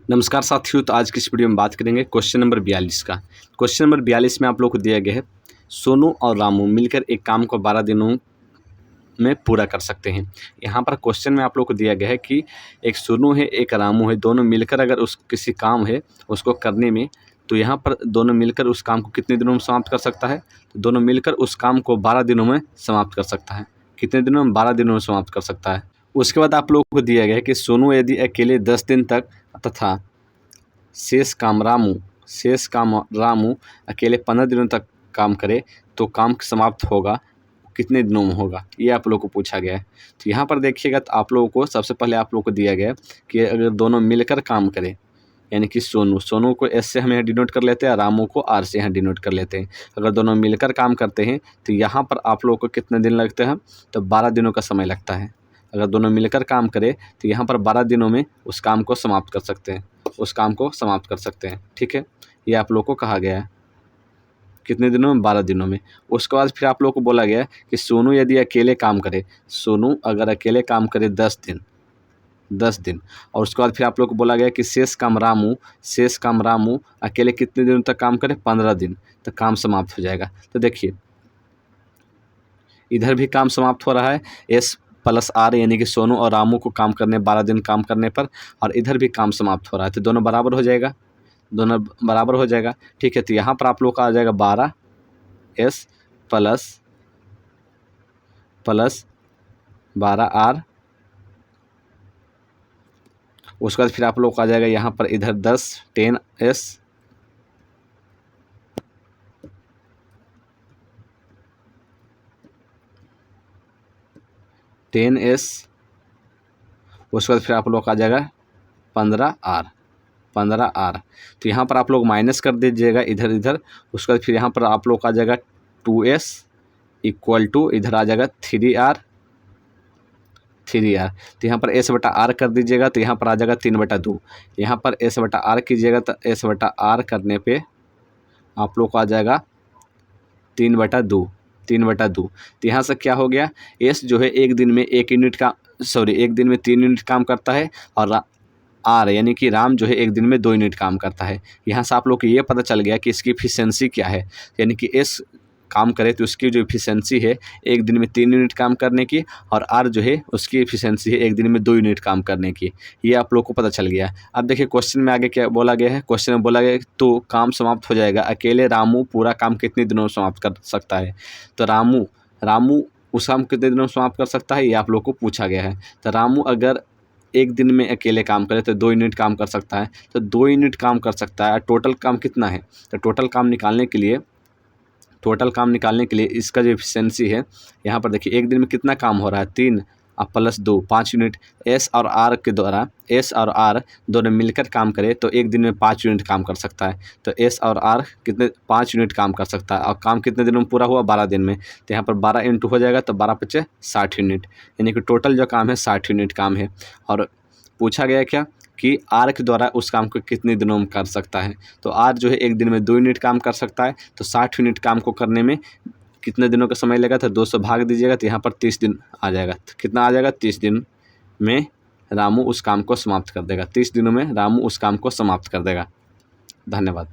नमस्कार साथियों, तो आज की इस वीडियो में बात करेंगे क्वेश्चन नंबर 42 का। क्वेश्चन नंबर 42 में आप लोग को दिया गया है, सोनू और रामू मिलकर एक काम को 12 दिनों में पूरा कर सकते हैं। यहाँ पर क्वेश्चन में आप लोग को दिया गया है कि एक सोनू है, एक रामू है, दोनों मिलकर अगर उस किसी काम है उसको करने में, तो यहाँ पर दोनों मिलकर उस काम को कितने दिनों में समाप्त कर सकता है? तो दोनों मिलकर उस काम को 12 दिनों में समाप्त कर सकता है। कितने दिनों में? 12 दिनों में समाप्त कर सकता है। उसके बाद आप लोगों को दिया गया है कि सोनू यदि अकेले 10 दिन तक तथा शेष काम रामू अकेले 15 दिनों तक काम करे तो काम समाप्त होगा कितने दिनों में होगा, ये आप लोगों को पूछा गया है। तो यहाँ पर देखिएगा, तो आप लोगों को सबसे पहले आप लोगों को दिया गया है कि अगर दोनों मिलकर काम करें, यानी कि सोनू को एस से हम यहाँ डिनोट कर लेते हैं, रामू को आर से यहाँ डिनोट कर लेते हैं। अगर दोनों मिलकर काम करते हैं तो यहाँ पर आप लोगों को कितने दिन लगते हैं? तो 12 दिनों का समय लगता है। अगर दोनों मिलकर काम करें तो यहाँ पर 12 दिनों में उस काम को समाप्त कर सकते हैं, ठीक है। ये आप लोग को कहा गया है कितने दिनों में? 12 दिनों में। उसके बाद फिर आप लोग को बोला गया कि सोनू यदि अकेले काम करे, सोनू अगर अकेले काम करे 10 दिन, और उसके बाद फिर आप लोग को बोला गया कि शेष काम रामू अकेले कितने दिनों तक काम करे? 15 दिन, तो काम समाप्त हो जाएगा। तो देखिए, इधर भी काम समाप्त हो रहा है, एस प्लस आर, यानी कि सोनू और रामू को काम करने 12 दिन काम करने पर, और इधर भी काम समाप्त हो रहा है, तो दोनों बराबर हो जाएगा, ठीक है। तो यहाँ पर आप लोग का आ जाएगा 12 एस प्लस 12 आर। उसके बाद फिर आप लोग का आ जाएगा यहाँ पर इधर 10 10 एस उसके बाद फिर आप लोग का आ जाएगा 15 आर। तो यहाँ पर आप लोग माइनस कर दीजिएगा इधर। उसके बाद फिर यहाँ पर आप लोग का आ जाएगा 2s इक्वल टू इधर आ जाएगा 3r। तो यहाँ पर s बटा r कर दीजिएगा, तो यहाँ पर आ जाएगा 3/2। यहाँ पर s बटा r कीजिएगा, तो s बटा r करने पे आप लोग को आ जाएगा 3/2। तो यहाँ से क्या हो गया, s जो है एक दिन में 3 यूनिट काम करता है, और आर यानी कि राम जो है एक दिन में 2 यूनिट काम करता है। यहाँ से आप लोग को ये पता चल गया कि इसकी एफिशिएंसी क्या है, यानी कि एस काम करे तो उसकी जो एफिशिएंसी है एक दिन में 3 यूनिट काम करने की, और आर जो है उसकी एफिशिएंसी है एक दिन में 2 यूनिट काम करने की। ये आप लोग को पता चल गया। अब देखिए क्वेश्चन में आगे क्या बोला गया है। क्वेश्चन में बोला गया है तो काम समाप्त हो जाएगा, अकेले रामू पूरा काम कितने दिनों में समाप्त कर सकता है? तो रामू उस काम कितने दिनों में समाप्त कर सकता है, ये आप लोग को पूछा गया है। तो रामू अगर एक दिन में अकेले काम करे तो 2 यूनिट काम कर सकता है, तो 2 यूनिट काम कर सकता है। टोटल काम कितना है? तो टोटल काम निकालने के लिए इसका जो एफिशिएंसी है, यहाँ पर देखिए एक दिन में कितना काम हो रहा है? 3 प्लस 2 5 यूनिट। एस और आर दोनों मिलकर काम करे तो एक दिन में 5 यूनिट काम कर सकता है। तो एस और आर कितने? 5 यूनिट काम कर सकता है, और काम कितने दिनों में पूरा हुआ? 12 दिन में। तो यहाँ पर 12 इंटू हो जाएगा, तो 12 × 5 = 60 यूनिट, यानी कि टोटल जो काम है 60 यूनिट काम है। और पूछा गया क्या कि आर के द्वारा उस काम को कितने दिनों में कर सकता है? तो आर जो है एक दिन में 2 यूनिट काम कर सकता है, तो 60 यूनिट काम को करने में कितने दिनों का समय लगेगा? तो 2 से भाग दीजिएगा, तो यहाँ पर 30 दिन आ जाएगा। तो कितना आ जाएगा? 30 दिन में रामू उस काम को समाप्त कर देगा। 30 दिनों में रामू उस काम को समाप्त कर देगा। धन्यवाद।